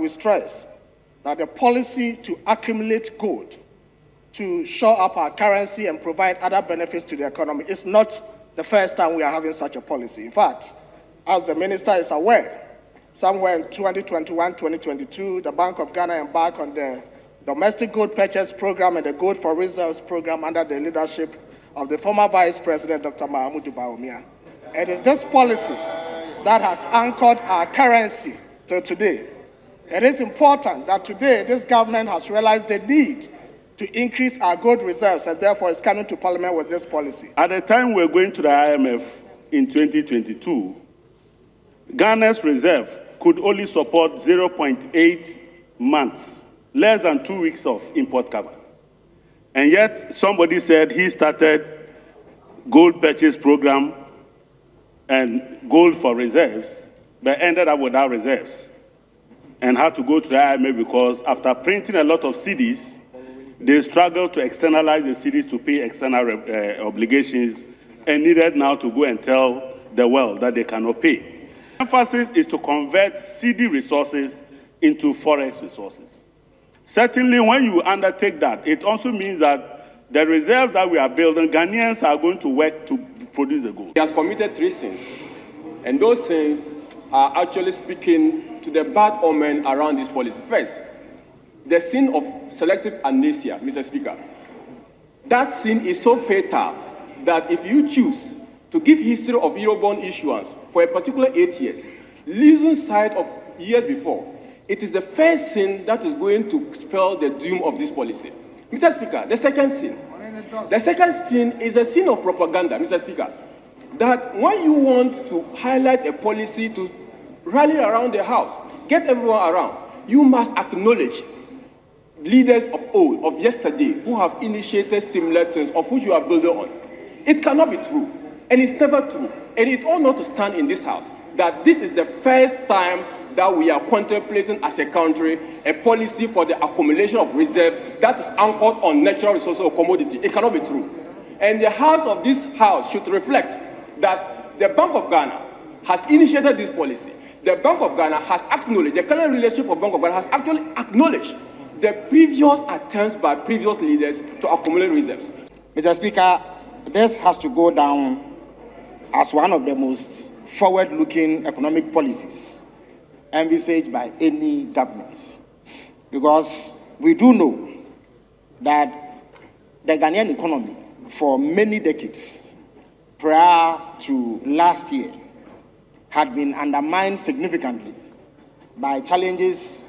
we stress that the policy to accumulate gold to shore up our currency and provide other benefits to the economy is not the first time we are having such a policy. In fact, as the minister is aware, somewhere in 2021-2022, the Bank of Ghana embarked on the Domestic Gold Purchase Program and the Gold for Reserves Program under the leadership of the former Vice President, Dr. Mahamudu Bawumia. It is this policy that has anchored our currency till today. It is important that today this government has realized the need to increase our gold reserves and therefore is coming to Parliament with this policy. At the time we were going to the IMF in 2022, Ghana's reserve could only support 0.8 months, less than 2 weeks of import cover. And yet somebody said he started gold purchase program and gold for reserves, but ended up without reserves and had to go to the IMF because after printing a lot of cedis, they struggled to externalize the cedis to pay external obligations and needed now to go and tell the world that they cannot pay. Emphasis is to convert cedi resources into forex resources. Certainly, when you undertake that, it also means that the reserves that we are building, Ghanaians are going to work to produce the gold. He has committed 3 sins, and those sins are actually speaking to the bad omen around this policy. First, the sin of selective amnesia, Mr. Speaker. That sin is so fatal that if you choose to give history of Eurobond issuance for a particular 8 years, losing sight of years before, it is the first sin that is going to spell the doom of this policy. Mr. Speaker, the second sin. The second sin is a sin of propaganda, Mr. Speaker. That when you want to highlight a policy to rally around the house, get everyone around, you must acknowledge leaders of old, of yesterday, who have initiated similar things of which you are building on. It cannot be true, and it's never true, and it ought not to stand in this house that this is the first time that we are contemplating as a country a policy for the accumulation of reserves that is anchored on natural resources or commodity. It cannot be true. And the house of this house should reflect that the Bank of Ghana has initiated this policy. The Bank of Ghana has acknowledged, the current relationship of Bank of Ghana has actually acknowledged the previous attempts by previous leaders to accumulate reserves. Mr. Speaker, this has to go down as one of the most forward-looking economic policies envisaged by any government, because we do know that the Ghanaian economy for many decades prior to last year had been undermined significantly by challenges